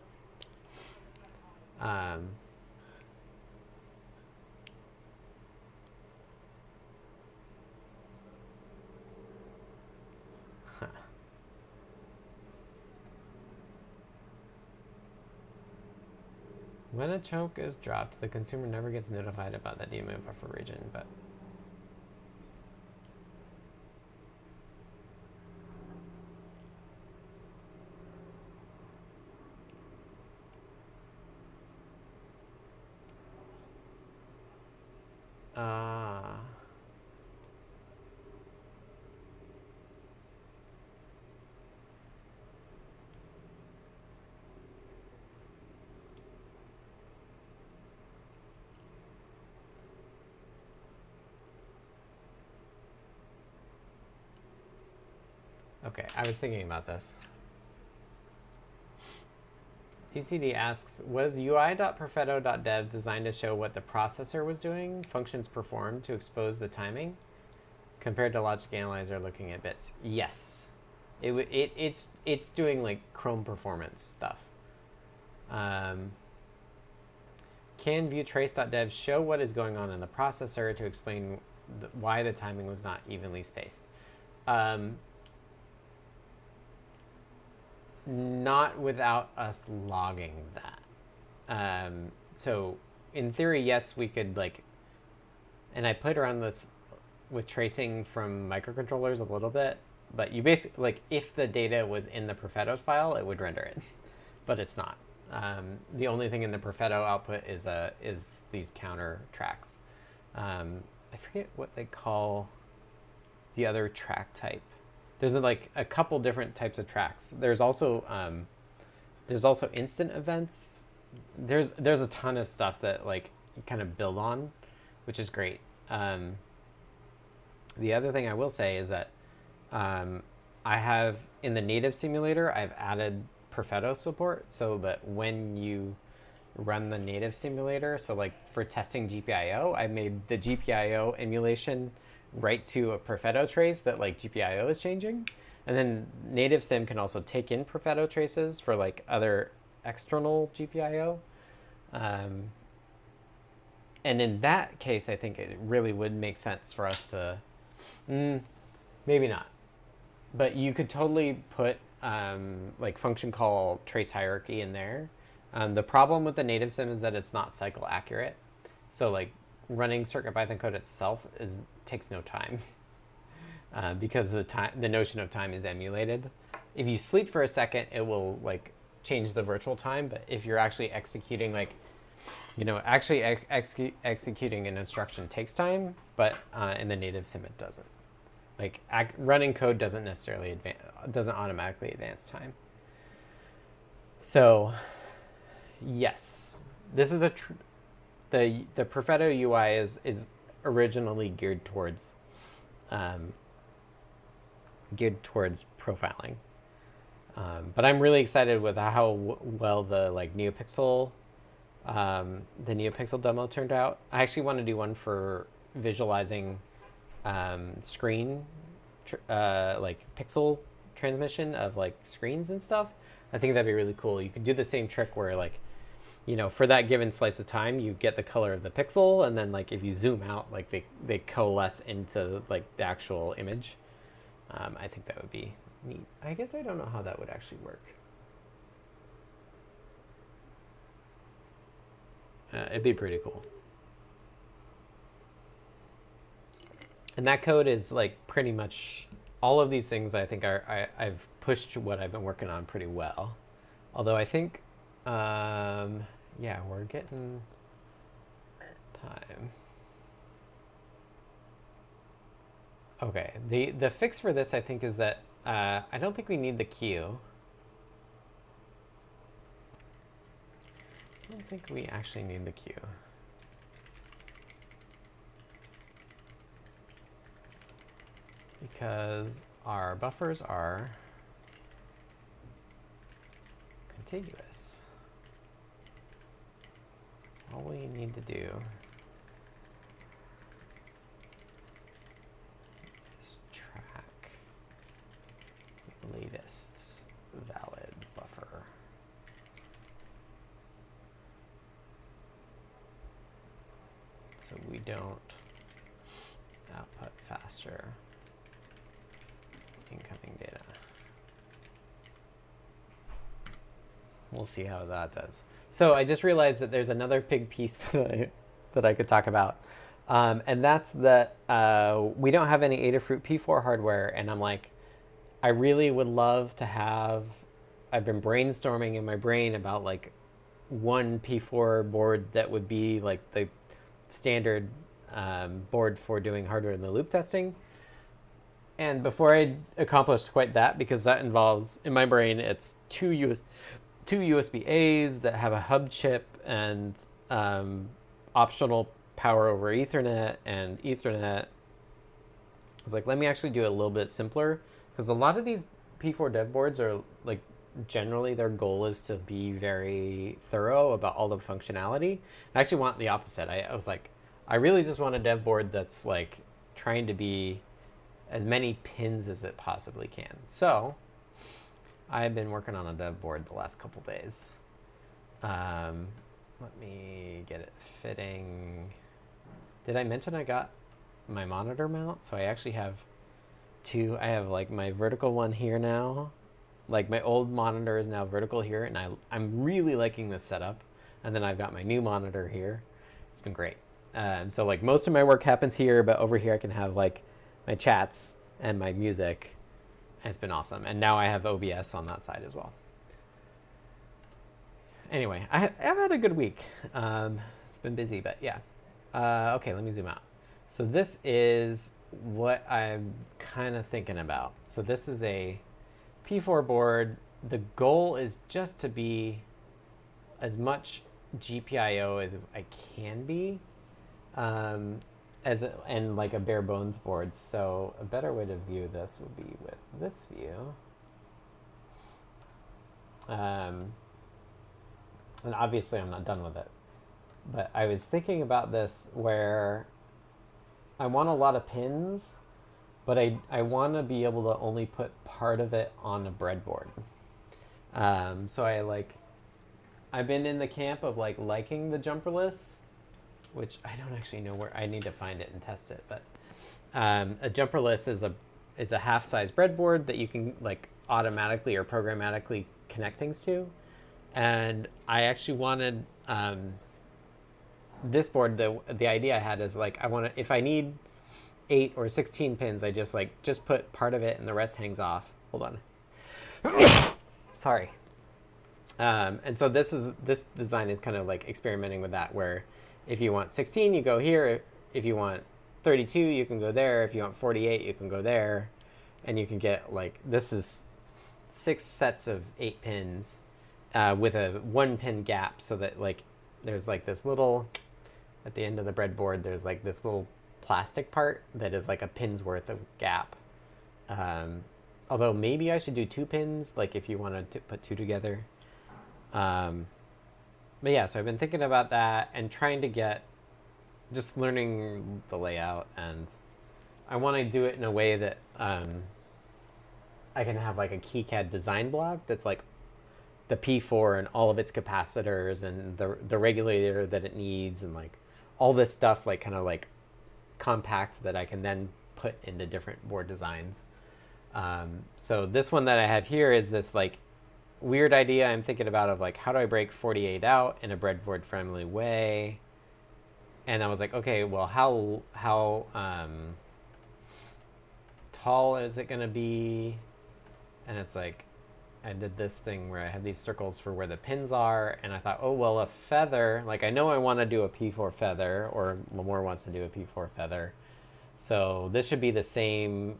When a choke is dropped, the consumer never gets notified about the DMA buffer region, but okay, I was thinking about this. TCD asks, was ui.perfetto.dev designed to show what the processor was doing, functions performed to expose the timing, compared to logic analyzer looking at bits? Yes. It's doing like Chrome performance stuff. Can viewtrace.dev show what is going on in the processor to explain why the timing was not evenly spaced? Not without us logging that. So in theory, yes, we could like, and I played around this with tracing from microcontrollers a little bit, but you basically, like, if the data was in the Perfetto file, it would render it, but it's not. The only thing in the Perfetto output is these counter tracks. I forget what they call the other track type. There's like a couple different types of tracks. There's also instant events. There's a ton of stuff that like you kind of build on, which is great. The other thing I will say is that I have in the native simulator, I've added Perfetto support so that when you run the native simulator, so like for testing GPIO, I made the GPIO emulation right to a Perfetto trace that like GPIO is changing. And then native sim can also take in Perfetto traces for like other external GPIO. And in that case, I think it really would make sense for us to, maybe not, but you could totally put like function call trace hierarchy in there. The problem with the native sim is that it's not cycle accurate. So like running CircuitPython code itself takes no time because the notion of time is emulated. If you sleep for a second, it will like change the virtual time. But if you're actually executing like, executing an instruction takes time, but in the native sim it doesn't. Like running code doesn't necessarily doesn't automatically advance time. So yes, this is the Perfetto UI is originally geared towards profiling, but I'm really excited with how well the like NeoPixel demo turned out. I actually want to do one for visualizing screen like pixel transmission of like screens and stuff. I think that'd be really cool. You could do the same trick where like, for that given slice of time, you get the color of the pixel, and then like if you zoom out, like they coalesce into like the actual image. I think that would be neat. I guess I don't know how that would actually work. It'd be pretty cool. And that code is like pretty much all of these things. I think I've pushed what I've been working on pretty well. Although I think, yeah, we're getting time. Okay, the fix for this, I think, is that I don't think we need the queue. I don't think we actually need the queue. Because our buffers are contiguous. All we need to do is track the latest valid buffer. So we don't output faster incoming data. we'll see how that does. So I just realized that there's another big piece that I could talk about. And that's that we don't have any Adafruit P4 hardware. And I'm like, I really would love to have, I've been brainstorming in my brain about like one P4 board that would be like the standard board for doing hardware in the loop testing. And before I accomplish quite that, because that involves, in my brain, it's two USB-As that have a hub chip and optional power over Ethernet and Ethernet. It's like, let me actually do it a little bit simpler, because a lot of these P4 dev boards are like, generally their goal is to be very thorough about all the functionality. I actually want the opposite. I was like, I really just want a dev board that's like trying to be as many pins as it possibly can. So I've been working on a dev board the last couple days. Let me get it fitting. Did I mention I got my monitor mount? So I actually have two. I have like my vertical one here now. Like my old monitor is now vertical here, and I'm really liking this setup. And then I've got my new monitor here. It's been great. So like most of my work happens here, but over here I can have like my chats and my music. It's been awesome. And now I have OBS on that side as well. Anyway, I've had a good week. It's been busy, but yeah. Okay, let me zoom out. So this is what I'm kind of thinking about. So this is a P4 board. The goal is just to be as much GPIO as I can be, and like a bare bones board. So a better way to view this would be with this view. And obviously I'm not done with it, but I was thinking about this where I want a lot of pins, but I want to be able to only put part of it on a breadboard. So I've been in the camp of like liking the jumperless, which I don't actually know where. I need to find it and test it. But a jumperless is a half-size breadboard that you can like automatically or programmatically connect things to. And I actually wanted this board. The idea I had is like I want to, if I need 8 or 16 pins, I just put part of it and the rest hangs off. Hold on. Sorry. And so this design is kind of like experimenting with that, where if you want 16, you go here. If you want 32, you can go there. If you want 48, you can go there. And you can get like, this is 6 sets of 8 pins with a 1 pin gap, so that like there's like this little, at the end of the breadboard, there's like this little plastic part that is like a pin's worth of gap. Although maybe I should do 2 pins, like if you wanted to put 2 together. But yeah, so I've been thinking about that and trying to get, just learning the layout, and I want to do it in a way that I can have like a kicad design block that's like the P4 and all of its capacitors and the regulator that it needs, and like all this stuff like kind of like compact that I can then put into different board designs. So this one that I have here is this like weird idea I'm thinking about of like, how do I break 48 out in a breadboard friendly way? And I was like, okay, well, how tall is it gonna be? And it's like, I did this thing where I have these circles for where the pins are, and I thought, oh, well, a feather, like I know I want to do a P4 feather, or Lamore wants to do a P4 feather. So this should be the same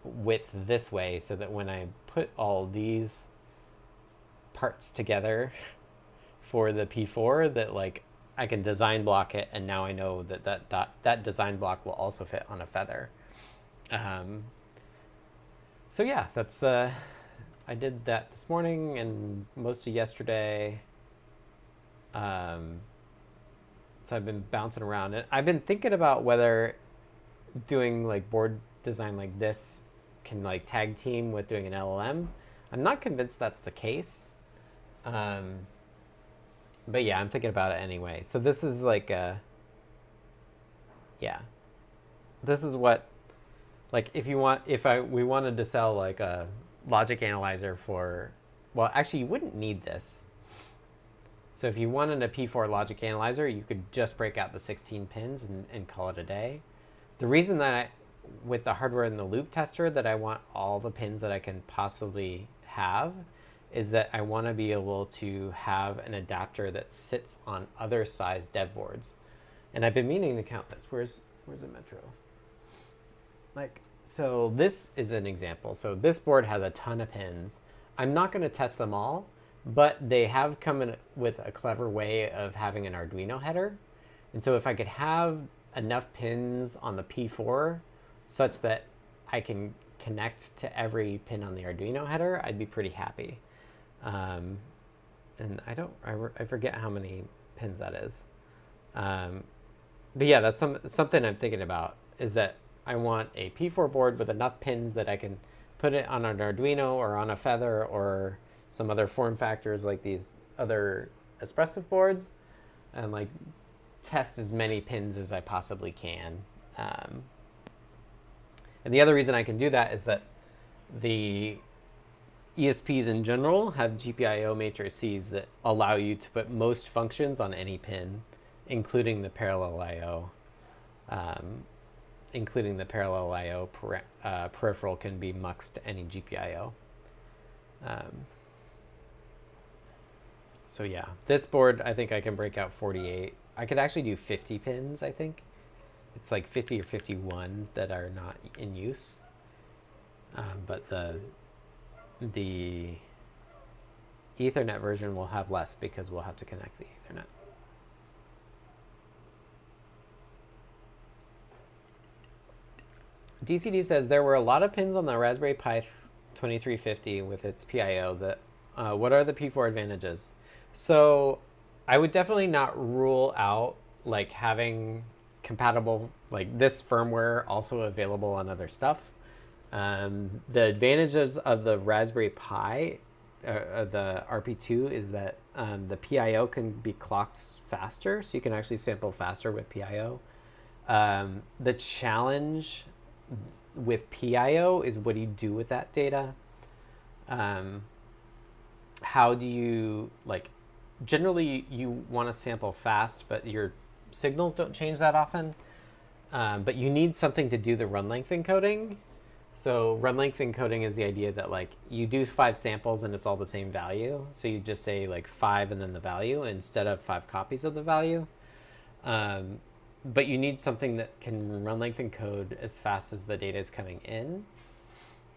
width this way, so that when I put all these parts together for the P4, that like I can design block it, and now I know that design block will also fit on a feather. So yeah, that's I did that this morning and most of yesterday. So I've been bouncing around it. I've been thinking about whether doing like board design like this can like tag team with doing an LLM. I'm not convinced that's the case. But yeah, I'm thinking about it anyway. So this is like this is what, like if we wanted to sell like a logic analyzer for, well, actually you wouldn't need this. So if you wanted a P4 logic analyzer, you could just break out the 16 pins and call it a day. The reason that with the hardware in the loop tester that I want all the pins that I can possibly have is that I want to be able to have an adapter that sits on other size dev boards. And I've been meaning to count this. Where's a metro? So this is an example. So this board has a ton of pins. I'm not going to test them all, but they have come in with a clever way of having an Arduino header. And so if I could have enough pins on the P4 such that I can connect to every pin on the Arduino header, I'd be pretty happy. And I forget how many pins that is. But yeah, that's something I'm thinking about, is that I want a P4 board with enough pins that I can put it on an Arduino or on a Feather or some other form factors like these other Espressif boards, and like test as many pins as I possibly can. And the other reason I can do that is that the ESPs in general have GPIO matrices that allow you to put most functions on any pin, including the parallel I/O. Including the parallel I/O peripheral can be muxed to any GPIO. So yeah, this board, I think I can break out 48. I could actually do 50 pins, I think. It's like 50 or 51 that are not in use. But the Ethernet version will have less because we'll have to connect the Ethernet. DCD says there were a lot of pins on the Raspberry Pi 2350 with its PIO. What are the P4 advantages? So I would definitely not rule out like having compatible, like this firmware also available on other stuff. The advantages of the Raspberry Pi, the RP2, is that the PIO can be clocked faster, so you can actually sample faster with PIO. The challenge with PIO is what do you do with that data? How do you, like, generally you want to sample fast, but your signals don't change that often. But you need something to do the run length encoding. So run length encoding is the idea that like you do 5 samples and it's all the same value. So you just say like 5 and then the value instead of 5 copies of the value. But you need something that can run length encode as fast as the data is coming in.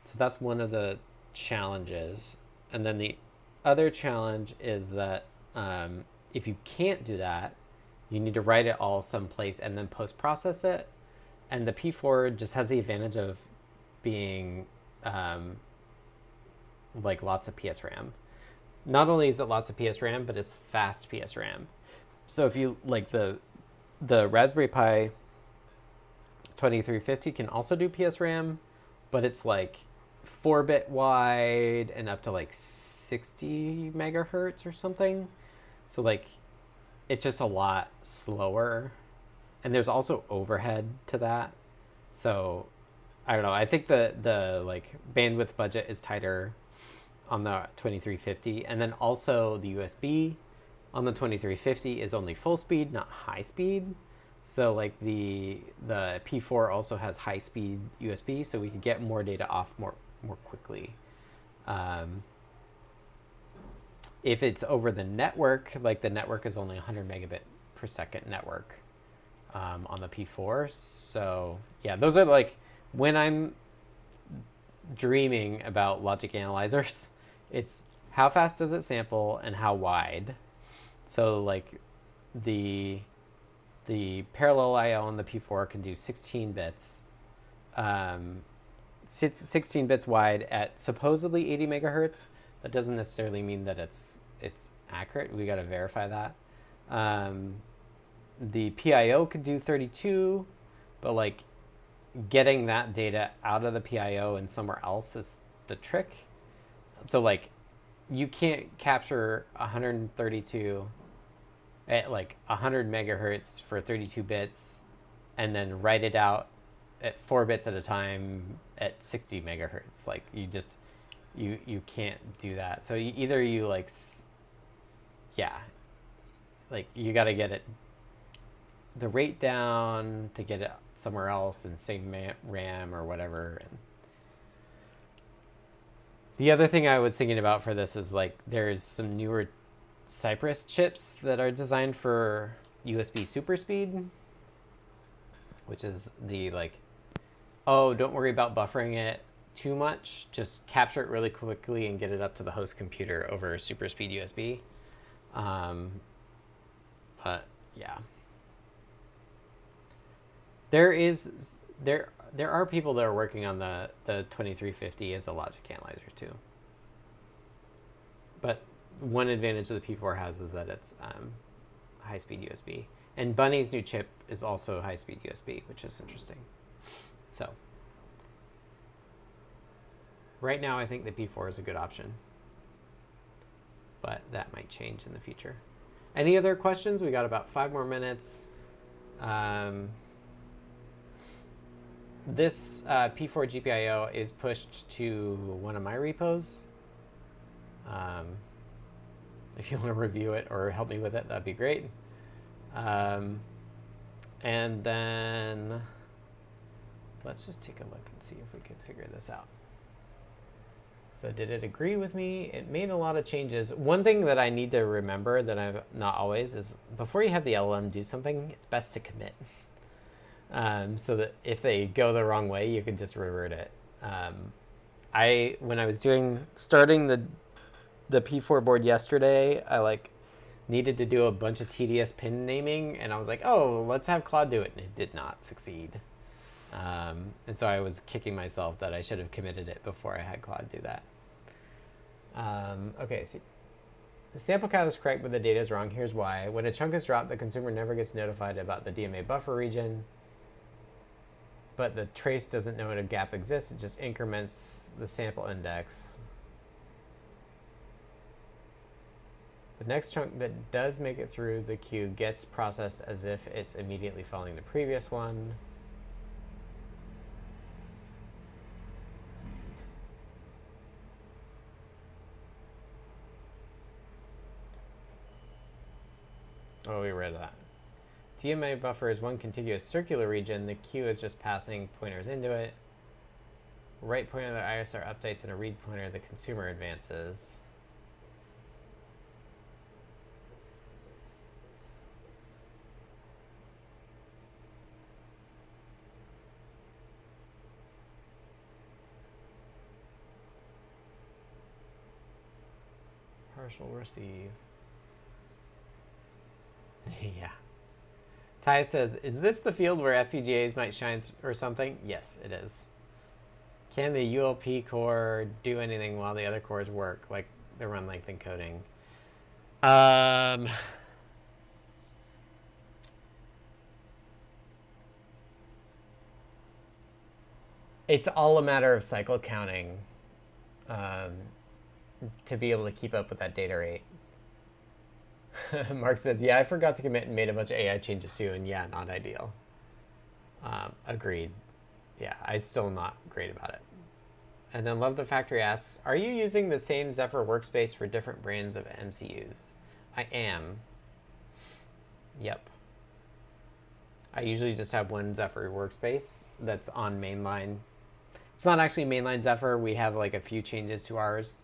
So that's one of the challenges. And then the other challenge is that if you can't do that, you need to write it all someplace and then post-process it. And the P4 just has the advantage of being like lots of PSRAM. Not only is it lots of PSRAM, but it's fast PSRAM. So if you like the Raspberry Pi 2350 can also do PSRAM, but it's like 4-bit wide and up to like 60 megahertz or something. So like it's just a lot slower. And there's also overhead to that. So I don't know. I think the like bandwidth budget is tighter on the 2350, and then also the USB on the 2350 is only full speed, not high speed. So like the P4 also has high speed USB, so we could get more data off more quickly. If it's over the network, like the network is only 100 megabit per second network on the P4. So yeah, those are like, when I'm dreaming about logic analyzers, it's how fast does it sample and how wide. So like the parallel I/O on the P4 can do 16 bits, 16 bits wide at supposedly 80 megahertz. That doesn't necessarily mean that it's accurate. We got to verify that. The PIO could do 32, but like getting that data out of the PIO and somewhere else is the trick. So like you can't capture 132 at like 100 megahertz for 32 bits and then write it out at 4 bits at a time at 60 megahertz. Like you just, you can't do that. So either you like, yeah, like you got to get it the rate down to get it somewhere else in same RAM or whatever. And the other thing I was thinking about for this is like there's some newer Cypress chips that are designed for USB super speed, which is the like, oh, don't worry about buffering it too much, just capture it really quickly and get it up to the host computer over super speed USB. But yeah, there are people that are working on the 2350 as a logic analyzer too. But one advantage that the P4 has is that it's high-speed USB. And Bunny's new chip is also high-speed USB, which is interesting. So right now, I think the P4 is a good option. But that might change in the future. Any other questions? We got about 5 more minutes. This P4 GPIO is pushed to one of my repos. If you want to review it or help me with it, that'd be great. And then let's just take a look and see if we can figure this out. So did it agree with me? It made a lot of changes. One thing that I need to remember that I've not always is before you have the LLM do something, it's best to commit. So that if they go the wrong way, you can just revert it. When I was starting the P4 board yesterday, I needed to do a bunch of tedious pin naming, and I was like, oh, let's have Claude do it, and it did not succeed. And so I was kicking myself that I should have committed it before I had Claude do that. Okay, so the sample count is correct, but the data is wrong. Here's why. When a chunk is dropped, the consumer never gets notified about the DMA buffer region, but the trace doesn't know when a gap exists. It just increments the sample index. The next chunk that does make it through the queue gets processed as if it's immediately following the previous one. Oh, we read that. DMA buffer is one contiguous circular region. The queue is just passing pointers into it. Write pointer, the ISR updates, and a read pointer, the consumer advances. Partial receive. Yeah. Ty says, is this the field where FPGAs might shine or something? Yes, it is. Can the ULP core do anything while the other cores work, like the run length encoding? It's all a matter of cycle counting to be able to keep up with that data rate. Mark says, yeah, I forgot to commit and made a bunch of AI changes too, and yeah, not ideal. Agreed. Yeah, I'm still not great about it. And then Love the Factory asks, are you using the same Zephyr workspace for different brands of MCUs? I am. Yep. I usually just have one Zephyr workspace that's on mainline. It's not actually mainline Zephyr. We have a few changes to ours.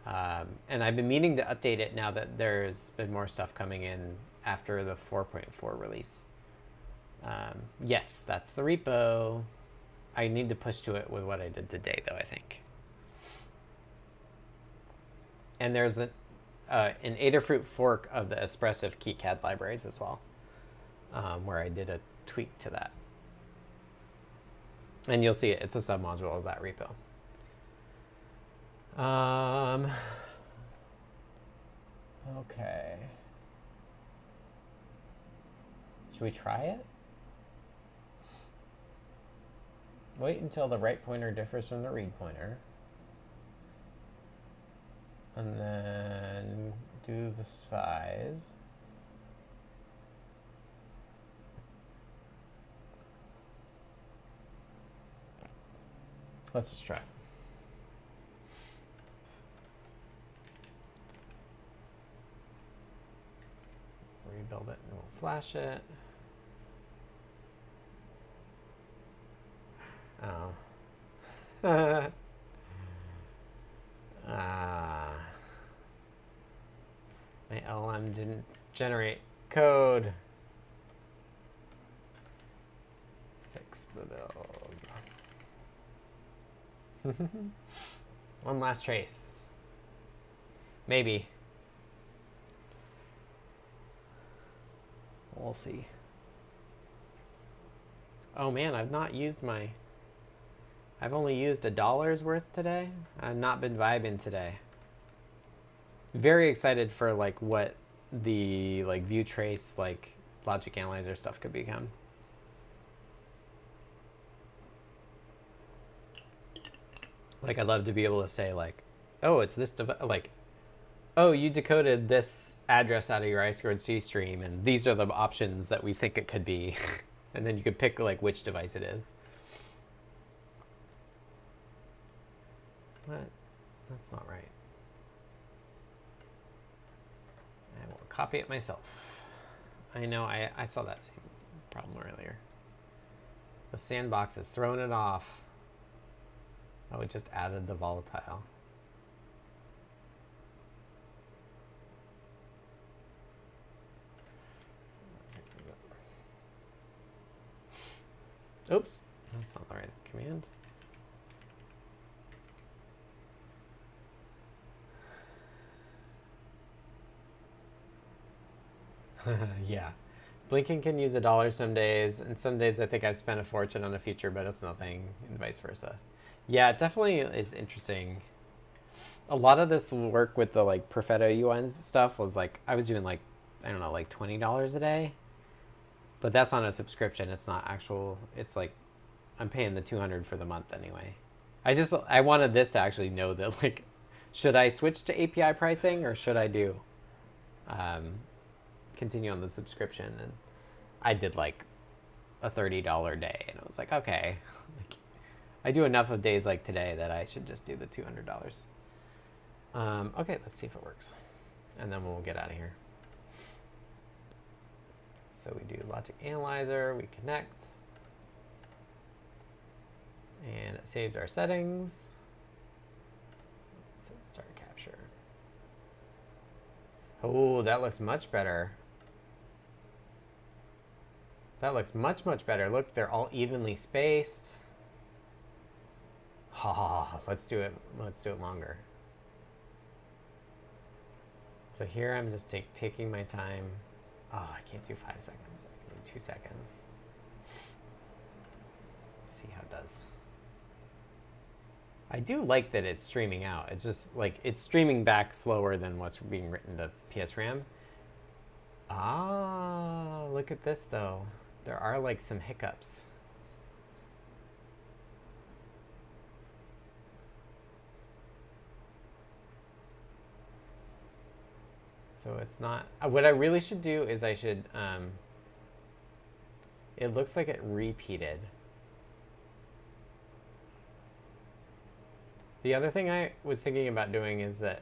And I've been meaning to update it now that there's been more stuff coming in after the 4.4 release. Yes, that's the repo. I need to push to it with what I did today, though, I think. And there's an Adafruit fork of the Espressive kicad libraries as well, where I did a tweak to that. And you'll see it. It's a submodule of that repo. Okay. Should we try it? Wait until the write pointer differs from the read pointer. And then do the size. Let's just try it. flash it. Oh. My LLM didn't generate code. Fix the build. One last trace. Maybe. We'll see. Oh man, I've not used my... I've only used $1's worth today. I've not been vibing today. Very excited for like what the like viewtrace like logic analyzer stuff could become. Like I'd love to be able to say like, oh, it's this like, oh, you decoded this address out of your I2C stream, and these are the options that we think it could be, and then you could pick like which device it is. What? That's not right. I will copy it myself. I know, I saw that same problem earlier. The sandbox has thrown it off. Oh, it just added the volatile. Oops, that's not the right command. Yeah, blinking can use $1 some days, and some days I think I've spent a fortune on a feature, but it's nothing, and vice versa. Yeah, it definitely is interesting. A lot of this work with the like Perfetto UI stuff was like, I was doing like, I don't know, like $20 a day, but that's on a subscription. It's not actual, it's like, I'm paying the $200 for the month anyway. I wanted this to actually know that like, should I switch to API pricing or should I do, continue on the subscription? And I did like a $30 day, and I was like, okay, like, I do enough of days like today that I should just do the $200. Okay, let's see if it works, and then we'll get out of here. So we do logic analyzer, we connect, and it saved our settings. Let's hit start capture. Oh, that looks much better. That looks much, much better. Look, they're all evenly spaced. Ha, let's do it. Let's do it longer. So here I'm just taking my time. Oh, I can't do 5 seconds. I can do 2 seconds. Let's see how it does. I do like that it's streaming out. It's just like it's streaming back slower than what's being written to PSRAM. Ah, look at this though. There are like some hiccups. So it's not, what I really should do is I should, it looks like it repeated. The other thing I was thinking about doing is that,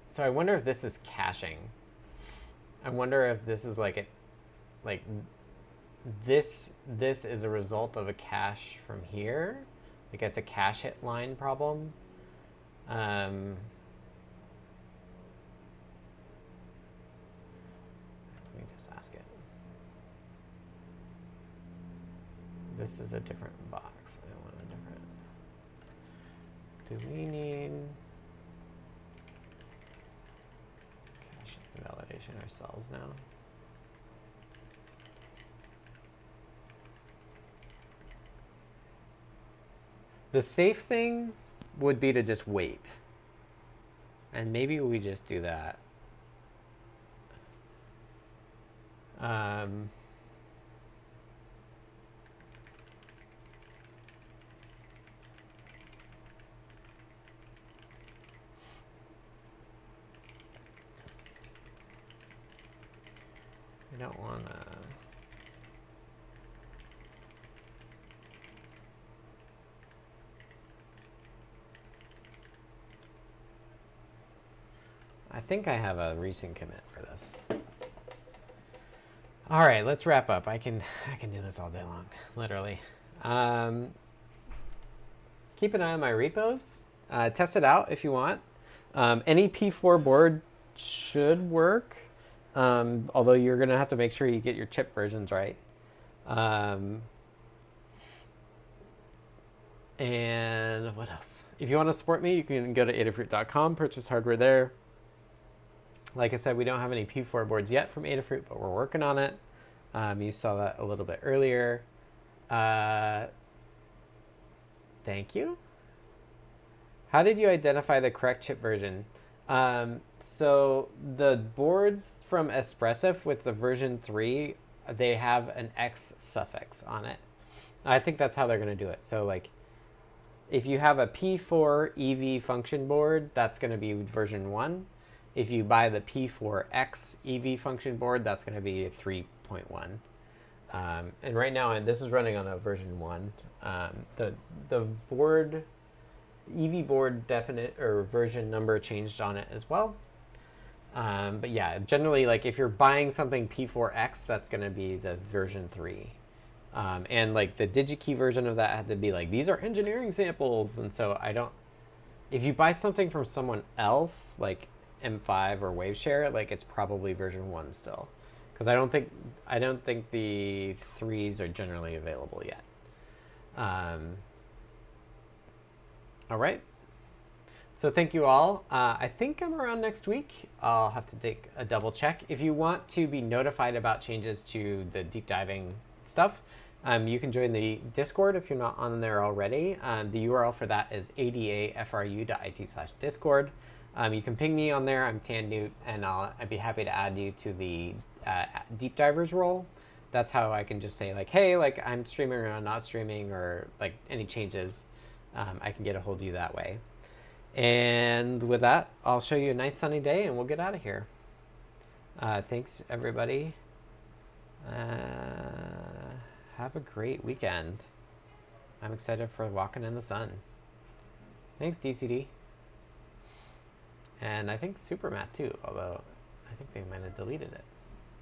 so I wonder if this is caching. I wonder if this is like this is a result of a cache from here. Like it's a cache hit line problem. Let me just ask it. This is a different box. I want a different. Do we need cache validation ourselves now? The safe thing would be to just wait. And maybe we just do that. I don't want to. I think I have a recent commit for this. All right, let's wrap up. I can do this all day long, literally. Keep an eye on my repos. Test it out if you want. Any P4 board should work, although you're going to have to make sure you get your chip versions right. And what else? If you want to support me, you can go to adafruit.com, purchase hardware there. Like I said, we don't have any P4 boards yet from Adafruit, but we're working on it. You saw that a little bit earlier. Thank you. How did you identify the correct chip version? So the boards from Espressif with the version 3, they have an X suffix on it. I think that's how they're going to do it. So like, if you have a P4 EV function board, that's going to be version 1. If you buy the P4X EV function board, that's going to be 3.1. And right now, and this is running on a version 1. The board, EV board definite or version number changed on it as well. But yeah, generally, like if you're buying something P4X, that's going to be the version 3. And like the DigiKey version of that had to be like, these are engineering samples. And so if you buy something from someone else, like M5 or Waveshare, like it's probably version 1 still. Because I don't think the 3s are generally available yet. All right. So thank you all. I think I'm around next week. I'll have to take a double check. If you want to be notified about changes to the deep diving stuff, you can join the Discord if you're not on there already. The URL for that is adafru.it/discord. You can ping me on there. I'm TanNewt, and I'd be happy to add you to the deep divers role. That's how I can just say like, hey, like I'm streaming or I'm not streaming, or like any changes. I can get a hold of you that way. And with that, I'll show you a nice sunny day and we'll get out of here. Thanks, everybody. Have a great weekend. I'm excited for walking in the sun. Thanks, DCD. And I think Supermat too, although I think they might have deleted it.